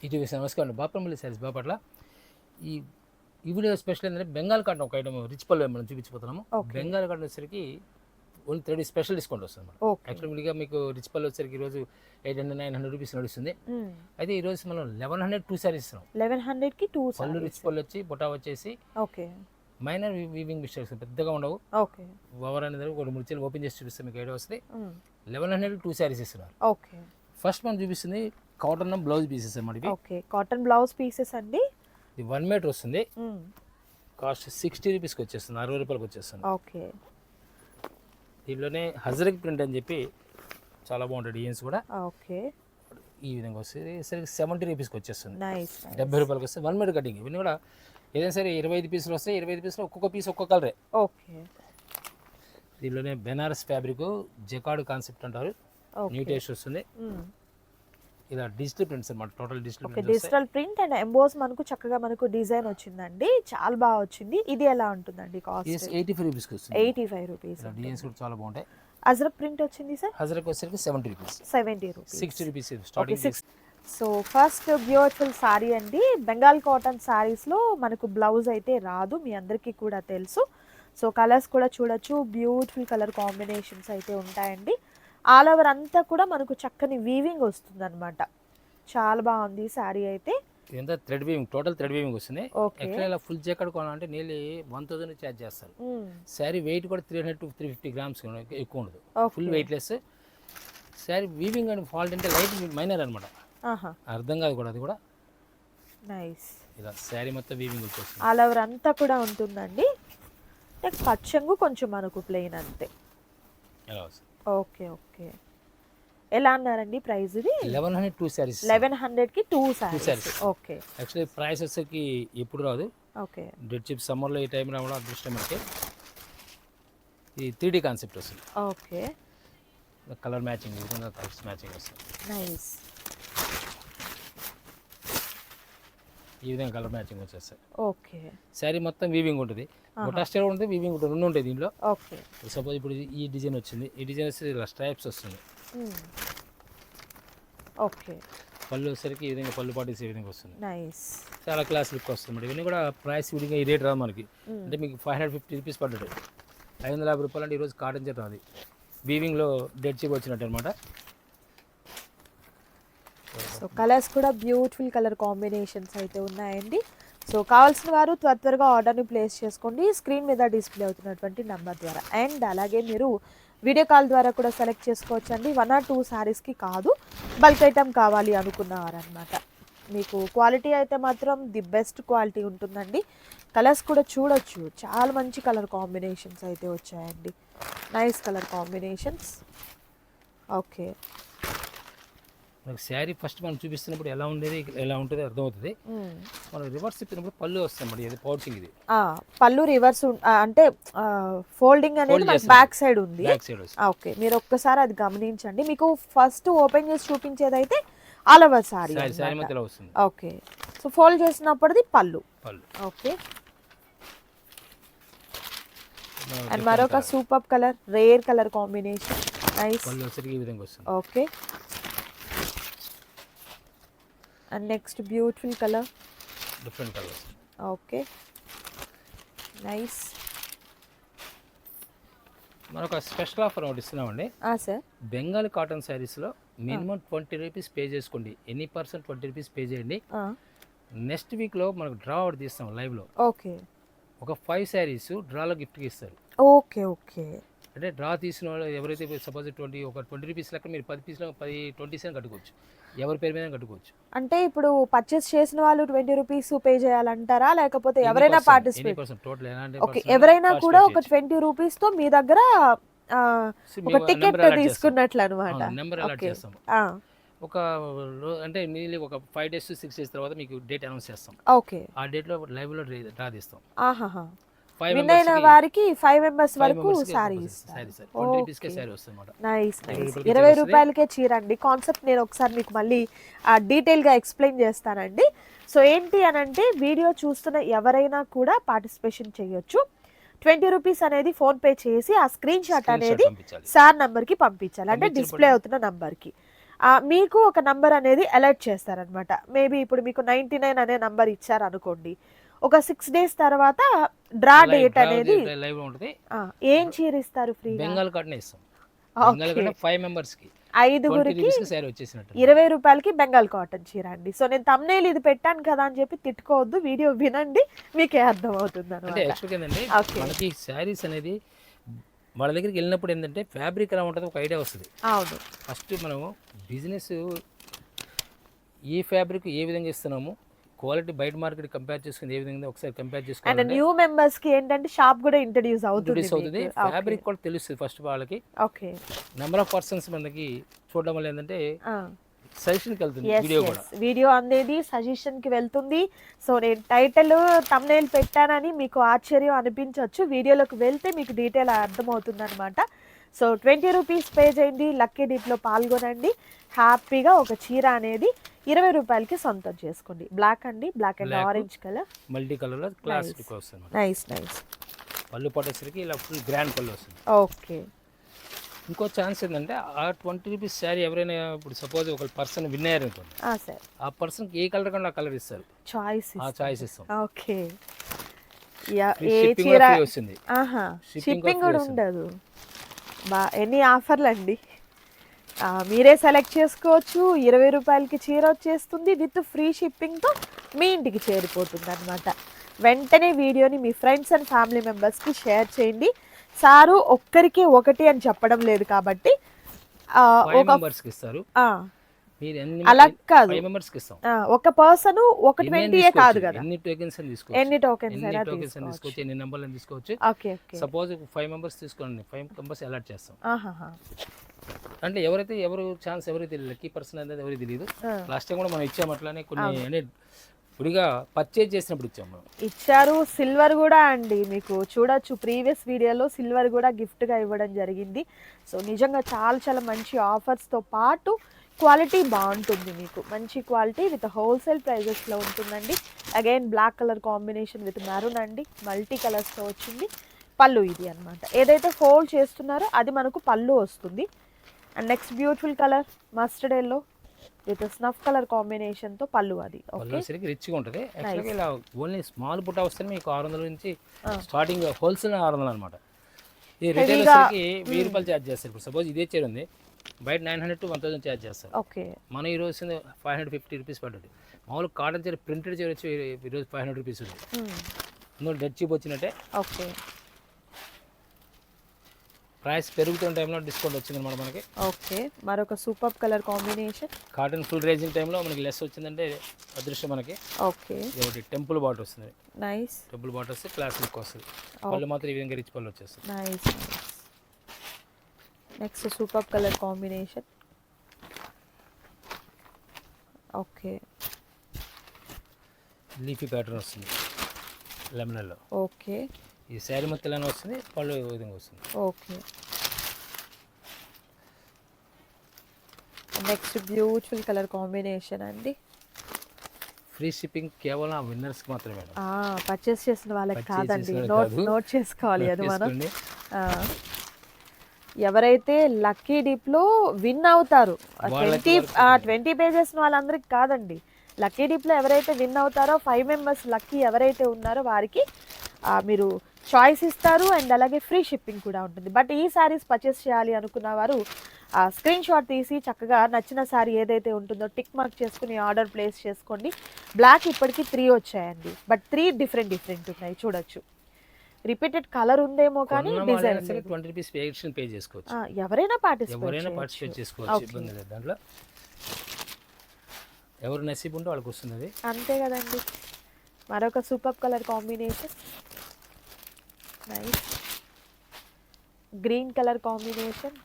ఇటు నమస్కారం బాపట్ల సారీస్ బాపట్ల ఈ ఈ వీడియో స్పెషల్ ఏంటంటే బెంగాల్ కాటన్ ఒక ఐటమ్ రిచ్ పళ్ళు మనం చూపించిపోతున్నాము. బెంగాల్ కాటన్ వచ్చేసరికి ఓన్లీ 30 స్పెషల్ డిస్కౌంట్ వస్తుంది అన్నమాట. యాక్చువల్గా మీకు రిచ్ పళ్ళు వచ్చేసరికి ఈరోజు 800-900 రూపీస్ నడుస్తుంది. అయితే ఈరోజు మనం 1100 2 సారీస్ ఇస్తున్నాం. 1100కి 2 పళ్ళు రిచ్ పళ్ళు వచ్చి బొటా వచ్చేసి ఓకే మైనర్ వీవింగ్ మిస్టేక్స్ పెద్దగా ఉండవు. ఓకే ఓవర్ అనేది ఒక ముడిచీలు ఓపెన్ చేసి చూపిస్తే మీకు ఐడియా వస్తుంది. 1100 2 సారీస్ ఇస్తున్నారు. ఓకే ఫస్ట్ మనం చూపిస్తుంది కాటన్ బ్లౌజ్ పీసెస్ అన్నమాట. ఇవి ఓకే కాటన్ బ్లౌజ్ పీసెస్ అండి. ఇది 1 మీటర్ వస్తుంది. కాస్ట్ 60 రూపీస్కి వచ్చేస్తుంది, 60 రూపాయలకి వచ్చేస్తుంది. ఓకే దీనిలోనే హజరక్ ప్రింట్ అని చెప్పి చాలా బాగుంటుంది డిజైన్స్ కూడా. ఓకే ఈ విధంగా వస్తుంది సరికి 70 రూపీస్కి వచ్చేస్తుంది. నైస్ 70 రూపాయలకి వస్తే 1 మీటర్ కటింగ్. ఇవన్నీ కూడా ఏదైనా సరే 25 పీసులు వస్తాయి. 25 పీసులు ఒక్కొక్క పీస్ ఒక్కొక్క కలరే. ఓకే దీనిలోనే బెనారస్ ఫ్యాబ్రిక్ జకార్డ్ కాన్సెప్ట్ అంటారు. న్యూ టేస్ట్ వస్తుంది. ఇలా డిజిటల్ ప్రింట్స్ అన్నమాట. Total digital print and emboss మనకు చక్కగా మనకు డిజైన్ వచ్చిందండి. చాలా బాగా వచ్చింది. ఇది ఎలా ఉంటుందండి కాస్ట్? 85 రూపీస్కి వస్తుంది. 85 రూపీస్. డిజైన్స్ కూడా చాలా బాగుంటాయి. అజరక్ ప్రింట్ వచ్చింది సార్. హజరక్ వచ్చేసరికి 70 rupees. 70 rupees. 60 rupees starting. So first beautiful sorry అండి. బెంగాల్ కాటన్ సారీస్లో మనకు బ్లౌజ్ అయితే రాదు, మీ అందరికీ కూడా తెలుసు. సో కలర్స్ కూడా చూడొచ్చు, బ్యూటిఫుల్ కలర్ కాంబినేషన్స్ అయితే ఉంటాయండి. ఆల్ ఓవర్ అంతా కూడా మనకు చక్కని వీవింగ్ వస్తుంది అనమాట. చాలా బాగుంది సారీ అయితే. ఇదంతా thread weaving, total thread weaving వస్తుంది. ఎక్కడ ఇలా ఫుల్ జాకెట్ కొనాలంటే నీళ్ళు 1000 ఛార్జ్ చేస్తారు. శారీ వెయిట్ కూడా 300 to 350 గ్రామ్స్ ఎక్కువ ఉండదు. Full weightless sari. Weaving and fault అంటే లైట్ మైనర్ అనమాట. అర్థం కాదు కూడా అది కూడా. నైస్. ఇలా శారీ మొత్తం వీవింగ్ వచ్చేస్తుంది. ఆల్ ఓవర్ అంతా కూడా ఉంటుందండి. పచ్చంగు కొంచెం మనకు ప్లెయిన్ అంతే. ఎలా వస్తుంది? Okay okay. ఎలా అన్నారండి ప్రైస్? ఇది 1100 2 సారీస్. 1100కి 2 సారీస్. ఓకే. యాక్చువల్లీ ప్రైస్ వచ్చేసరికి ఎప్పుడు రాదు. ఓకే. డెడ్ చిప్ సమ్మర్లో ఈ టైం రావడం అదృష్టం మనకి. ఇది 3D కాన్సెప్ట్ వస్తుంది. ఓకే. కలర్ మ్యాచింగ్, ఈ విధంగా కలర్స్ మ్యాచింగ్ వస్తుంది. నైస్. ఈ విధంగా కలర్ మ్యాచింగ్ వచ్చేస్తాయి. ఓకే. శారీ మొత్తం వీవింగ్ ఉంటుంది. బొటాస్టర్ ఉంటుంది, వీవింగ్ ఉంటుంది, రెండు ఉంటాయి దీంట్లో. ఓకే. సపోజ్ ఇప్పుడు ఈ డిజైన్ వచ్చింది, ఈ డిజైన్ వస్తే ఇలా స్ట్రైప్స్ వస్తుంది. ఓకే. పళ్ళు వచ్చేసరికి ఈ విధంగా పళ్ళు పాటిస్ ఈ విధంగా వస్తుంది. నైస్. చాలా క్లాస్ లుక్ వస్తుంది. ఇవన్నీ కూడా ప్రైస్ విడిగా ఈ రేట్ రాదు మనకి. అంటే మీకు 550 రూపీస్ పడ్డది. 550 రూపాయలు అంటే ఈరోజు కాటన్ చెట్ రాదు. వీవింగ్లో డెడ్ చిప్ వచ్చినట్టు అనమాట. సో కలర్స్ కూడా బ్యూటిఫుల్ కలర్ కాంబినేషన్స్ అయితే ఉన్నాయండి. సో కావాల్సిన వారు త్వరగా ఆర్డర్ని ప్లేస్ చేసుకోండి స్క్రీన్ మీద డిస్ప్లే అవుతున్నటువంటి నెంబర్ ద్వారా. అండ్ అలాగే మీరు వీడియో కాల్ ద్వారా కూడా సెలెక్ట్ చేసుకోవచ్చు అండి. 1 or 2 సారీస్కి కాదు, బల్క్ ఐటమ్ కావాలి అనుకున్నవారనమాట. మీకు క్వాలిటీ అయితే మాత్రం ది బెస్ట్ క్వాలిటీ ఉంటుందండి. కలర్స్ కూడా చూడొచ్చు, చాలా మంచి కలర్ కాంబినేషన్స్ అయితే వచ్చాయండి. Nice colour combinations. ఓకే. మనకి శారీ ఫస్ట్ మనం చూపిస్తున్నప్పుడు ఎలా ఉండేది ఎలా ఉంటుంది అర్థమవుతుంది. మనం రివర్స్ చెప్పినప్పుడు పళ్ళు వస్తాయి మరి. ఇది పౌచింగ్, ఇది పళ్ళు రివర్స్ అంటే ఫోల్డింగ్ అనేది బ్యాక్ సైడ్ ఉంది. ఓకే, మీరు ఒక్కసారి అది గమనించండి. మీకు ఫస్ట్ ఓపెన్ చేసి చూపించేది అయితే all over sari. Okay. So fold చేసినప్పటిది పళ్ళు. ఓకే. అండ్ మరొక super colour, rare colour combination. Nice. Okay. And next beautiful colour, different colours. Okay. Nice. మనకు స్పెషల్ ఆఫర్ ఒకటి ఇస్తున్నామండి సార్. బెంగాల్ కాటన్ శారీస్లో మినిమం 20 రూపీస్ పే చేసుకోండి. ఎనీ పర్సన్ 20 రూపీస్ పే చేయండి. Next వీక్లో మనకు డ్రా ఒకటి తీస్తాం లైవ్లో. ఓకే. ఒక 5 శారీస్ డ్రాలో గిఫ్ట్కి ఇస్తారు. Okay okay. అంటే డ్రా తీసిన వాళ్ళు ఎవరైతే సపోజ్ 20 రూపీస్ లెక్క మీరు 10 పీస్లో 20 కట్టుకోవచ్చు. ఎవరి పేరు మీద కట్టుకోవచ్చు. అంటే ఇప్పుడు పర్చేస్ చేసిన వాళ్ళు 20 రూపీస్ పే చేయాలంటారా, లేకపోతే ఎవరైనా పార్టిసిపేట్? ఓకే, ఎవరైనా కూడా ఒక 20 రూపీస్తో మీ దగ్గర ఒక టికెట్ తీసుకున్నట్లు అనమాట. నెంబర్ అలాట్ చేస్తాం. ఒక అంటే మీరు ఒక 5 days to 6 days తర్వాత మీకు డేట్ అనౌన్స్ చేస్తాం. ఓకే. ఆ డేట్లో లైవ్లో డ్రా తీస్తాం. విన్ అయిన వారికి 5 మెంబర్స్ వరకు సారీస్. Nice nice. 20 రూపాయలకే చీరండి. కాన్సెప్ట్ నేను ఒకసారి మీకు మళ్ళీ డీటెయిల్గా ఎక్స్ప్లెయిన్ చేస్తానండి. సో ఏంటి అని అంటే వీడియో చూస్తున్న ఎవరైనా కూడా పార్టిసిపేషన్ చేయొచ్చు. 20 రూపీస్ అనేది ఫోన్పే చేసి ఆ స్క్రీన్ షాట్ అనేది సార్ నంబర్కి పంపించాలి, అంటే డిస్ప్లే అవుతున్న నంబర్కి. మీకు ఒక నంబర్ అనేది అలర్ట్ చేస్తారనమాట. మేబీ ఇప్పుడు మీకు 99 అనే నంబర్ ఇచ్చారనుకోండి, ఒక 6 డేస్ తర్వాత డ్రా డేట్ అనేది లైవ్ ఉంటుంది. ఏం చీర ఇస్తారు ఫ్రీగా? బెంగాల్ కాటన్ ఇస్తాం. బెంగాల్ కాటన్ 5 మెంబర్స్ కి 5గురికి సారీ వచ్చేసినట్టు 20 రూపాయలకి బెంగాల్ కాటన్ చీర అండి. సో నేను తమ్నేల్ ఇది పెట్టాను కదా అని చెప్పి తిట్టుకోవద్దు, వీడియో వినండి, మీకే అర్థం అవుతుంది అంటే అనమాట. యాక్చువల్గా ఏంటంటే మనకి శారీస్ అనేది వాళ్ళ దగ్గరికి వెళ్ళినప్పుడు ఏంటంటే ఫ్యాబ్రిక్ ఎలా ఉంటుందో ఒక ఐడియా వస్తుంది. అవును, ఫస్ట్ మనము బిజినెస్ ఈ ఫ్యాబ్రిక్ ఏ విధంగా ఇస్తున్నాము, క్వాలిటీ బయట మార్కెట్ కంపేర్ చేసుకుని ఏ విధంగా ఒకసారి కంపేర్ అండ్ చేసుకోవాలి. న్యూ మెంబర్స్ కి ఏంటంటే షాప్ కూడా ఇంట్రడ్యూస్ అవుతుంది. ఫ్యాబ్రిక్ కూడా తెలుస్తుంది ఫస్ట్ వాళ్ళకి. ఓకే, నెంబర్ ఆఫ్ పర్సన్స్ మనకి చూడడం వల్ల ఏంటంటే సజెషన్కి వెళ్తుంది వీడియో కూడా. వీడియో అనేది సజెషన్ కి వెళ్తుంది. సో నేను టైటిల్ తమ్నేల్ పెట్టానని మీకు ఆశ్చర్యం అనిపించవచ్చు, వీడియోలోకి వెళ్తే మీకు డీటెయిల్ అర్థమవుతుంది అనమాట. సో 20 రూపీస్ పే చేయండి, లక్కీ డిప్లో పాల్గొనండి, హ్యాపీగా ఒక చీర అనేది 20 రూపాయలకి సొంతం చేసుకోండి. బ్లాక్ అండి, black and orange colour, multi colour లో క్లాసిక్ వస్తుంది. Nice nice. పళ్ళు పట్టేసరికి ఇలా ఫుల్ గ్రాండ్ పళ్ళు వస్తుంది. ఓకే, ఇంకో ఛాన్స్ ఏంటంటే ఆ 20 రూపీస్ శారీ ఎవరైనా ఇప్పుడు సపోజ్ ఒక పర్సన్ విన్ అయ్యారు అనుకోండి, ఆ పర్సన్కి ఏ కలర్ కన్నా ఆ కలర్ ఇస్తారు, చాయిస్ ఇస్తాం. ఓకే, ఏ చీర వస్తుంది, షిప్పింగ్ కూడా ఉండదు. ఎన్ని ఆఫర్లు అండి, మీరే సెలెక్ట్ చేసుకోవచ్చు. 20 రూపాయలకి చీర వచ్చేస్తుంది విత్ ఫ్రీ షిప్పింగ్తో మీ ఇంటికి చేరిపోతుంది అనమాట. వెంటనే వీడియోని మీ ఫ్రెండ్స్ అండ్ ఫ్యామిలీ మెంబర్స్కి షేర్ చేయండి. సారు ఒక్కరికి ఒకటి అని చెప్పడం లేదు కాబట్టి అలా కాదు, ఒక పర్సన్ ఒక 20 కాదు కదా, ఎన్ని టోకెన్స్ తీసుకోవచ్చు, ఎన్ని నెంబర్లను తీసుకోవచ్చు. సపోజ్ 5 మెంబర్స్ తీసుకోండి, 5 మెంబర్స్ అలాట్ చేస్తాం. అంటే ఎవరు ఛాన్స్ ఎవరికి తెలియదు, లక్కీ పర్సన్ అనేది ఎవరికి తెలియదు. లాస్ట్ టైం కూడా మనం ఇచ్చాము అట్లానే కొన్ని అంటే విడిగా పర్చేజ్ చేసినప్పుడు ఇచ్చారు. సిల్వర్ కూడా అండి మీకు చూడొచ్చు, ప్రీవియస్ వీడియోలో సిల్వర్ కూడా గిఫ్ట్గా ఇవ్వడం జరిగింది. సో నిజంగా చాలా చాలా మంచి ఆఫర్స్తో పాటు క్వాలిటీ బాగుంటుంది, మీకు మంచి క్వాలిటీ విత్ హోల్సేల్ ప్రైజెస్లో ఉంటుందండి. Again black colour combination with maroon అండి, మల్టీ కలర్స్తో వచ్చింది. పళ్ళు ఇది అనమాట, ఏదైతే ఫోల్డ్ చేస్తున్నారో అది మనకు పళ్ళు వస్తుంది. And next beautiful colour mustard yellow with snuff colour combination తో పళ్ళు, అది రిచ్గా ఉంటుంది. యాక్చువల్గా ఇలా ఓన్లీ స్మాల్ బుట్ట వస్తే మీకు 600 నుంచి స్టార్టింగ్, హోల్సేల్ 600 అనమాట. ఈ రిటైల్ వచ్చేసరికి 1000 రూపాయలు ఛార్జ్ చేస్తారు. ఇప్పుడు సపోజ్ ఇదే చీర ఉంది, బయట 900 to 1000 ఛార్జ్ చేస్తారు. మన ఈ రోజు 550 రూపీస్ పడ్డది. మామూలు కాటన్ చీర ప్రింటెడ్ చీర వచ్చి ఈరోజు 500 రూపీస్ ఉంది. ఇందులో డెడ్ చీప్ వచ్చినట్టే. ప్రైస్ పెరుగుతున్న టైంలో డిస్కౌంట్ వచ్చింది అనమాట మనకి. ఓకే, మరొక super colour combination. Cotton full raising టైంలో మనకి లెస్ వచ్చిందంటే అదృష్టం మనకి. ఓకే, ఒకటి టెంపుల్ బాట్ వస్తుంది, నైస్. టెంపుల్ బాట్ వస్తే క్లాస్ లుక్ వస్తుంది. పళ్ళు మాత్రం ఈ విధంగా రిచ్ పళ్ళు వచ్చేస్తుంది. Nice. Next super colour combination. Okay, leafy pattern వస్తుంది లెమనల్లో. ఓకే, ఈ శారీ మొత్తం ఇలా వస్తుంది, పళ్ళు ఈ విధంగా వస్తుంది. Okay, next beautiful colour combination అండి. ఫ్రీ షిప్పింగ్ కేవలం విన్నర్స్కి మాత్రమే, పర్చేస్ చేసిన వాళ్ళకి కాదండి. నోట్ చేసుకోవాలి అది మనం. ఎవరైతే లక్కీ డిప్లో విన్ అవుతారు 20 పేజెస్ వాళ్ళందరికి కాదండి, లక్కీ డిప్లో ఎవరైతే విన్ అవుతారో 5 మెంబర్స్ లక్కీ ఎవరైతే ఉన్నారో వారికి మీరు చాయిస్ ఇస్తారు. అండ్ అలాగే ఫ్రీ షిప్పింగ్ కూడా ఉంటుంది. బట్ ఈ శారీస్ పర్చేస్ చేయాలి అనుకున్న వారు స్క్రీన్ షాట్ తీసి చక్కగా నచ్చిన శారీ ఏదైతే ఉంటుందో టిక్ మార్క్ చేసుకుని ఆర్డర్ ప్లేస్ చేసుకోండి. బ్లాక్ ఇప్పటికీ 3 వచ్చాయండి, బట్ 3 డిఫరెంట్ ఉన్నాయి చూడొచ్చు. రిపీటెడ్ కలర్ ఉందేమో కానీ డిజైన్ 20 రూపీస్ పే చేసుకోవచ్చు. ఎవరైనా పార్టిసిపేట్ చేసుకోవచ్చు, ఇబ్బంది లేదు దాంట్లో. ఎవరు నసీబ్ ఉంటే వాళ్ళకి వస్తుంది, అంతే కదండి. మరొక super colour combination, nice. Green colour combination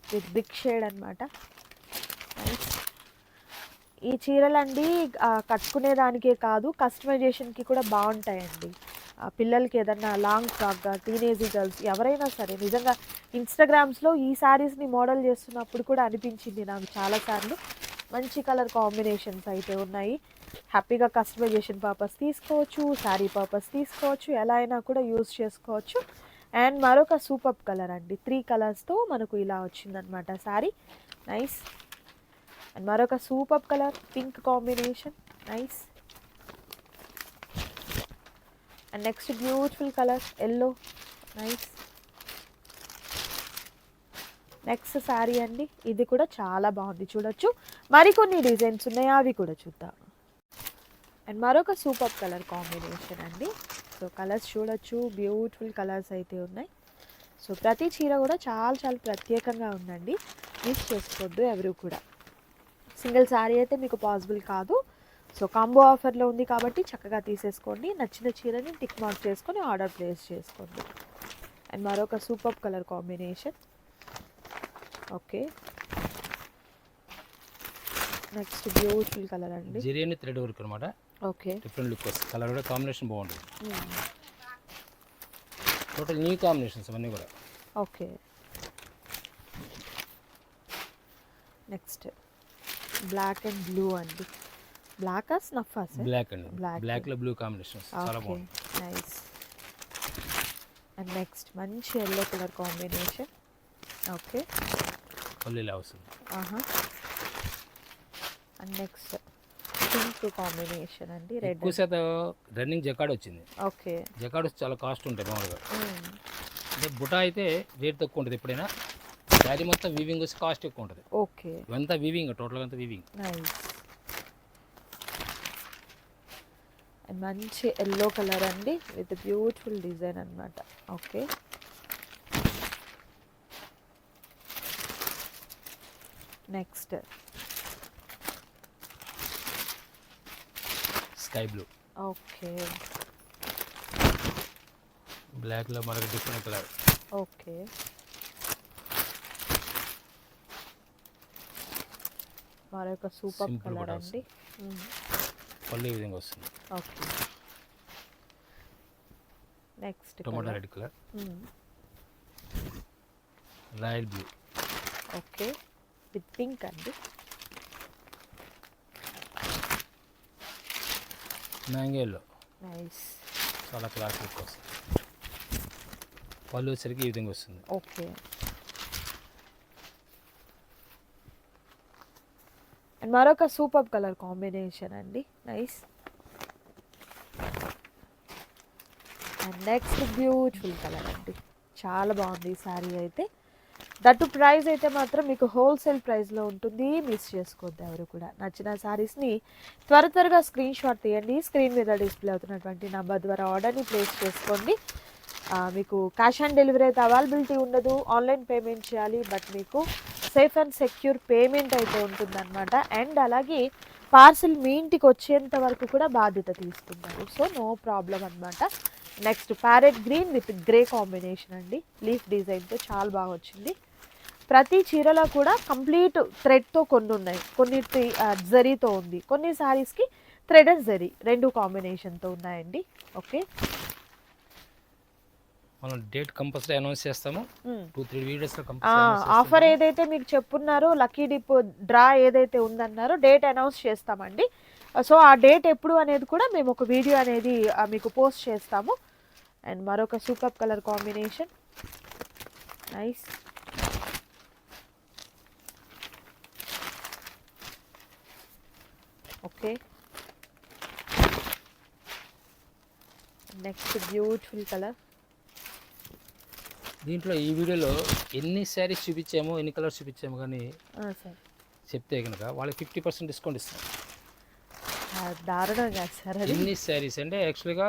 with big shade అనమాట. నైస్. ఈ చీరలండి కట్టుకునే దానికే కాదు, కస్టమైజేషన్కి కూడా బాగుంటాయండి. పిల్లలకి ఏదన్నా లాంగ్ ఫ్రాక్గా, టీనేజ్ గర్ల్స్ ఎవరైనా సరే. నిజంగా ఇన్స్టాగ్రామ్స్లో ఈ శారీస్ని మోడల్ చేస్తున్నప్పుడు కూడా అనిపించింది నాకు చాలాసార్లు. మంచి కలర్ కాంబినేషన్స్ అయితే ఉన్నాయి. హ్యాపీగా కస్టమైజేషన్ పర్పస్ తీసుకోవచ్చు, శారీ పర్పస్ తీసుకోవచ్చు, ఎలా అయినా కూడా యూజ్ చేసుకోవచ్చు. అండ్ మరొక సూపర్ కలర్ అండి, 3 కలర్స్తో మనకు ఇలా వచ్చిందనమాట శారీ. నైస్. అండ్ మరొక super colour pink combination, nice. And next beautiful colour yellow, nice. Next sari అండి, ఇది కూడా చాలా బాగుంది చూడొచ్చు. మరికొన్ని డిజైన్స్ ఉన్నాయి, అవి కూడా చూద్దాం. అండ్ మరొక సూపర్ కలర్ కాంబినేషన్ అండి. సో కలర్స్ చూడొచ్చు, బ్యూటిఫుల్ కలర్స్ అయితే ఉన్నాయి. సో ప్రతి చీర కూడా చాలా చాలా ప్రత్యేకంగా ఉందండి, మిస్ చేసుకోవద్దు ఎవరు కూడా. సింగిల్ శారీ అయితే మీకు పాసిబుల్ కాదు. సో కాంబో ఆఫర్లో ఉంది కాబట్టి చక్కగా తీసేసుకోండి. నచ్చిన చీరని టిక్ మార్క్ చేసుకొని ఆర్డర్ ప్లేస్ చేసుకోండి. అండ్ మరొక super colour combination, okay. Next beautiful colour అండి, జెరీ థ్రెడ్ వర్క్ అనమాట. ఓకే. డిఫరెంట్ లుక్ వస్తుంది, కలర్ కూడా కాంబినేషన్ బాగుంటుంది. టోటల్ న్యూ కాంబినేషన్స్ అవన్నీ కూడా. Okay. Next black and blue అండి. బ్లాక్ స్నఫ్ బ్లాక్ అండి, Black. బ్లాక్ లో బ్లూ కాంబినేషన్స్ చాలా బాగుంది. నైస్. అండ్ నెక్స్ట్ మంచి ఎల్లో కలర్ కాంబినేషన్, ఓకే. పళ్ళు ఇలా వస్తుంది. అండ్ నెక్స్ట్ పింక్ కాంబినేషన్ అండి, రెడ్. ఎక్కువ శాతం రన్నింగ్ జకాడ్ వచ్చింది. ఓకే. జకాడ్ వచ్చి చాలా కాస్ట్ ఉంటాయి మామూలుగా. అంటే బుటా అయితే రేట్ తక్కువ ఉంటుంది ఎప్పుడైనా. శారీ మొత్తం వీవింగ్ వచ్చి కాస్ట్ ఎక్కువ ఉంటుంది. ఓకే. ఇవంతా వీవింగ్, టోటల్గా అంతా వీవింగ్. నైస్. అండ్ మంచి ఎల్లో కలర్ అండి విత్ బ్యూటిఫుల్ డిజైన్ అన్నమాట, okay. Next sky blue, okay. బ్లాక్లో మరొక డిఫరెంట్ కలర్, ఓకే. మరొక సూపర్ Simple కలర్ కూడా అండి, పళ్ళు ఈ విధంగా వస్తుంది. Okay. Next tomato red colour, royal blue, okay. With pink అండి, మ్యాంగోలో నైస్. చాలా క్లాస్ లుక్ వస్తుంది. పళ్ళు వచ్చరికి ఈ విధంగా వస్తుంది. ఓకే. అండ్ మరొక సూపర్ కలర్ కాంబినేషన్ అండి, nice. And next beautiful colour అండి, చాలా బాగుంది ఈ శారీ అయితే. దట్టు ప్రైస్ అయితే మాత్రం మీకు హోల్సేల్ ప్రైస్లో ఉంటుంది, మిస్ చేసుకోవద్దు ఎవరు కూడా. నచ్చిన శారీస్ని త్వరగా స్క్రీన్ షాట్ తీయండి. స్క్రీన్ మీద డిస్ప్లే అవుతున్నటువంటి నంబర్ ద్వారా ఆర్డర్ని ప్లేస్ చేసుకోండి. మీకు క్యాష్ ఆన్ డెలివరీ అయితే అవైలబిలిటీ ఉండదు, ఆన్లైన్ పేమెంట్ చేయాలి. బట్ మీకు సేఫ్ అండ్ సెక్యూర్ పేమెంట్ అయితే ఉంటుందన్నమాట. అండ్ అలాగే పార్సిల్ మీ ఇంటికి వచ్చేంత వరకు కూడా బాధ్యత తీసుకుంటారు. సో నో ప్రాబ్లం అనమాట. Next parrot green with grey combination అండి, లీఫ్ డిజైన్తో చాలా బాగా వచ్చింది. ప్రతి చీరలో కూడా కంప్లీట్ థ్రెడ్తో కొన్ని ఉన్నాయి, కొన్నిటి జరీతో ఉంది, కొన్ని శారీస్కి థ్రెడ్ అండ్ జరీ రెండు కాంబినేషన్తో ఉన్నాయండి, ఓకే. మనం డేట్ కంపల్సరీ అనౌన్స్ చేస్తాము. 2-3 వీడియోస్లో ఆఫర్ ఏదైతే మీకు చెప్పున్నారో, లక్కీ డిప్ డ్రా ఏదైతే ఉందన్నారో డేట్ అనౌన్స్ చేస్తామండి. సో ఆ డేట్ ఎప్పుడు అనేది కూడా మేము ఒక వీడియో అనేది మీకు పోస్ట్ చేస్తాము. అండ్ మరొక super colour combination, nice. Okay. Next beautiful colour. దీంట్లో ఈ వీడియోలో ఎన్ని శారీస్ చూపించామో, ఎన్ని కలర్స్ చూపించామో కానీ సార్ చెప్తే కనుక వాళ్ళకి 50% డిస్కౌంట్ ఇస్తాం. దారుణంగా సార్ అది. ఎన్ని శారీస్ అంటే యాక్చువల్గా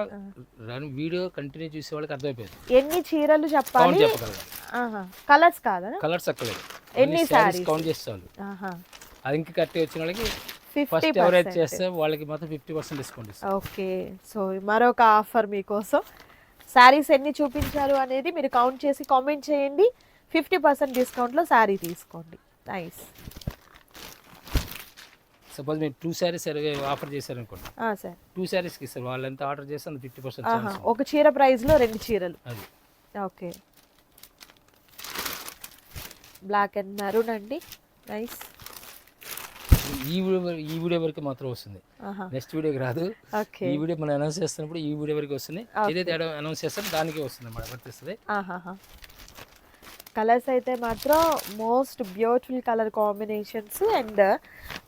వీడియో కంటిన్యూ చూసే వాళ్ళకి అర్థమైపోయింది. ఎన్ని చీరలు కౌంట్ చెప్పాలి, చెప్పగలరు. కలర్స్ కాదా, కలర్స్ అక్కలేదు, ఎన్ని శారీస్ కౌంట్ చేస్తాను. అది ఇంకా కరెక్ట్ వచ్చిన వాళ్ళకి 50% ఫస్ట్ ఎవరైతే చేస్తే వాళ్ళకి మాత్రం 50% డిస్కౌంట్ ఇస్తాం. ఓకే. సో మరొక ఆఫర్ మీకోసం. శారీస్ ఎన్ని చూపించారు అనేది మీరు కౌంట్ చేసి కామెంట్ చేయండి. 50% డిస్కౌంట్లో శారీ తీసుకోండి, నైస్. సపోజ్ మీరు 2 శారీస్ ఆఫర్ చేశారనుకోండి, సార్ 2 శారీస్కి ఇస్తారు. వాళ్ళు ఎంత ఆర్డర్ చేస్తే అంత 50% ఒక చీర ప్రైస్లో 2 చీరలు, అది. ఓకే. బ్లాక్ అండ్ మెరూన్ అండి, నైస్. ఈ వీడియో వరకు మాత్రం వస్తుంది, నెక్స్ట్ వీడియోకి రాదు. ఓకే. ఈ వీడియో మనం అనౌన్స్ చేస్తున్నప్పుడు ఈ వీడియో వరకు వస్తుంది. ఏదైతే అనౌన్స్ చేస్తారో దానికే వస్తుంది అన్నమాట, వర్తిస్తుంది. కలర్స్ అయితే మాత్రం most beautiful colour combinations and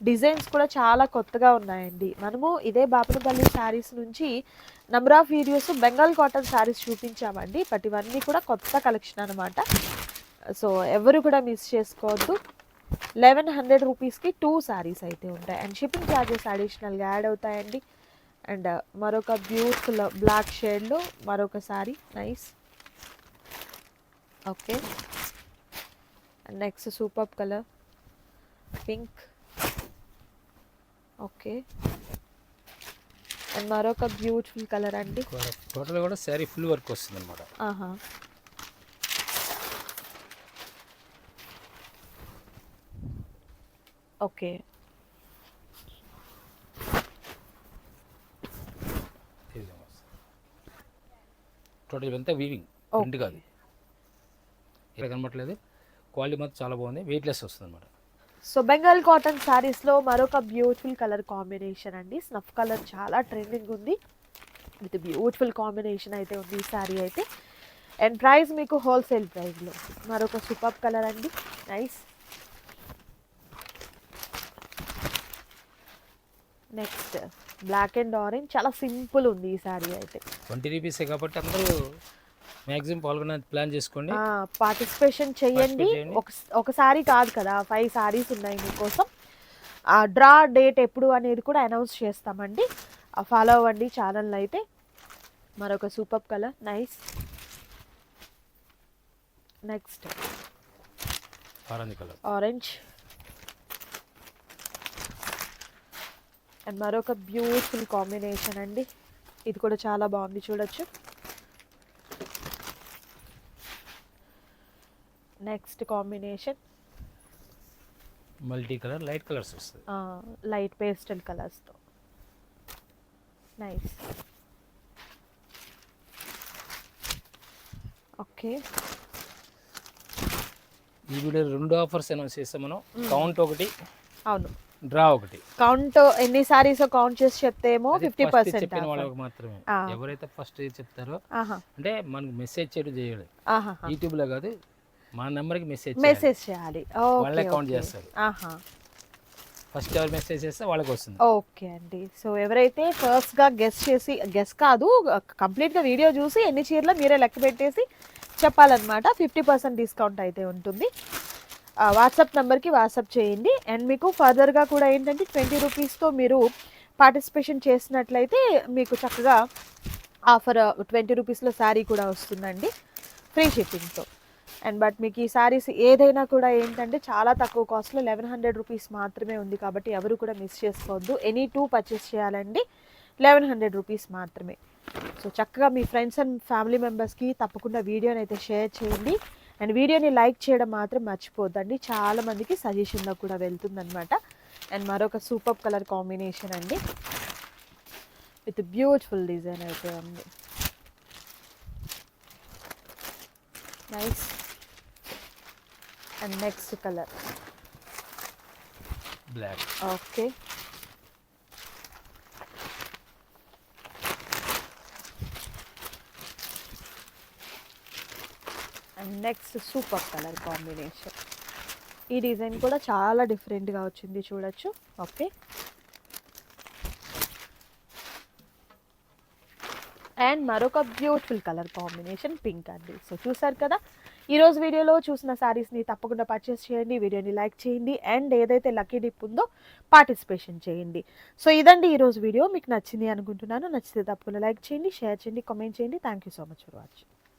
designs కూడా చాలా కొత్తగా ఉన్నాయండి. మనము ఇదే బాపనపల్లి శారీస్ నుంచి number of videos Bengal cotton saris చూపించామండి. బట్ ఇవన్నీ కూడా కొత్త కలెక్షన్ అనమాట. సో ఎవరు కూడా మిస్ చేసుకోవద్దు. 1100 రూపీస్కి 2 శారీస్ అయితే ఉంటాయి అండ్ షిప్పింగ్ ఛార్జెస్ అడిషనల్గా యాడ్ అవుతాయండి. అండ్ మరొక బ్యూటిఫుల్ బ్లాక్ షేడ్లో మరొక sari nice. Okay, next super colour pink. Okay, and మరొక బ్యూటిఫుల్ కలర్ అండి. టోటల్ కూడా శారీ ఫుల్ వర్క్ వస్తుంది అనమాట. ఆహా, ఓకే, టోటల్ ఇదంతా వీవింగ్ ప్రింట్ కాదు, ఇక్కడ కనబడట్లేదు. క్వాలిటీ మాత్రం చాలా బాగుంది, వెయిట్లెస్ వస్తుంది అనమాట. సో బెంగాల్ కాటన్ శారీస్లో మరొక బ్యూటిఫుల్ కలర్ కాంబినేషన్ అండి. స్నఫ్ కలర్ చాలా ట్రెండింగ్ ఉంది, విత్ బ్యూటిఫుల్ కాంబినేషన్ అయితే ఉంది ఈ శారీ అయితే. అండ్ ప్రైస్ మీకు హోల్సేల్ ప్రైస్లో మరొక సూపర్ కలర్ అండి nice. Next black and orange, చాలా సింపుల్ ఉంది ఈ శారీ అయితే. 20 రూపీసే కాబట్టి అందరూ మ్యాక్సిమం పాల్గొనే ప్లాన్ చేసుకోండి, పార్టిసిపేషన్ చేయండి. ఒక శారీ కాదు కదా, 5 శారీస్ ఉన్నాయి మీకోసం. డ్రా డేట్ ఎప్పుడు అనేది కూడా అనౌన్స్ చేస్తామండి, ఫాలో అవ్వండి ఛానల్ అయితే. మరొక super colour nice. Next orange colour, orange. And మరొక బ్యూటిఫుల్ కాంబినేషన్ అండి, ఇది కూడా చాలా బాగుంది చూడొచ్చు. Next combination multi colour light colours వస్తుంది, లైట్ పేస్టల్ కలర్స్తో నైస్. ఓకే, ఈ వీడియో 2 ఆఫర్స్ అనౌన్స్ చేస్తాం మనం. కౌంట్ ఒకటి, అవును, డ్రా ఒకటి. కౌంట్ ఎన్ని సారీస్ కౌంట్ చేసి చెప్తేమో 50% చెప్పిన వాళ్ళకి మాత్రమే. ఎవరైతే ఫస్ట్ చెప్తారో అంటే మనకు మెసేజ్ చేయడం చేయాలి, యూట్యూబ్ లో కాదు, మా నెంబర్ కి మెసేజ్ చేయాలి, వాళ్ళే కౌంట్ చేస్తారు. ఫస్ట్ ఎవరు మెసేజ్ చేస్తే వాళ్ళకి వస్తుంది. ఓకే అండి. సో ఎవరైతే ఫస్ట్ గా గెస్ కాదు, కంప్లీట్ గా వీడియో చూసి ఎన్ని చీరలు మీరే లెక్క పెట్టేసి చెప్పాలన్నమాట. 50% డిస్కౌంట్ అయితే ఉంటుంది. వాట్సాప్ నెంబర్కి వాట్సాప్ చేయండి. అండ్ మీకు ఫర్దర్గా కూడా ఏంటంటే 20 రూపీస్తో మీరు పార్టిసిపేషన్ చేసినట్లయితే మీకు చక్కగా ఆఫర్ 20 రూపీస్లో శారీ కూడా వస్తుందండి, ఫ్రీ షిప్పింగ్తో. అండ్ బట్ మీకు ఈ శారీస్ ఏదైనా కూడా ఏంటంటే చాలా తక్కువ కాస్ట్లో 1100 రూపీస్ మాత్రమే ఉంది కాబట్టి ఎవరు కూడా మిస్ చేసుకోవద్దు. ఎనీ 2 పర్చేస్ చేయాలండి, 1100 రూపీస్ మాత్రమే. సో చక్కగా మీ ఫ్రెండ్స్ అండ్ ఫ్యామిలీ మెంబర్స్కి తప్పకుండా వీడియోని అయితే షేర్ చేయండి. అండ్ వీడియోని లైక్ చేయడం మాత్రం మర్చిపోద్దండి, చాలా మందికి సజెషన్లో కూడా వెళ్తుందనమాట. అండ్ మరొక సూపర్ కలర్ కాంబినేషన్ అండి, విత్ బ్యూటిఫుల్ డిజైన్ అయితే ఉంది nice. And next colour black. Okay, and next super colour combination. ఈ డిజైన్ కూడా చాలా డిఫరెంట్గా వచ్చింది చూడొచ్చు. ఓకే, అండ్ మరొక బ్యూటిఫుల్ కలర్ కాంబినేషన్ పింక్ అండి. సో చూసారు కదా, ఈరోజు వీడియోలో చూసిన శారీస్ని తప్పకుండా పర్చేస్ చేయండి, వీడియోని లైక్ చేయండి, అండ్ ఏదైతే లక్కీ డిప్ ఉందో పార్టిసిపేషన్ చేయండి. సో ఇదండి ఈరోజు వీడియో, మీకు నచ్చింది అనుకుంటున్నాను. నచ్చితే తప్పకుండా లైక్ చేయండి, షేర్ చేయండి, కామెంట్ చేయండి. Thank you so much for watching.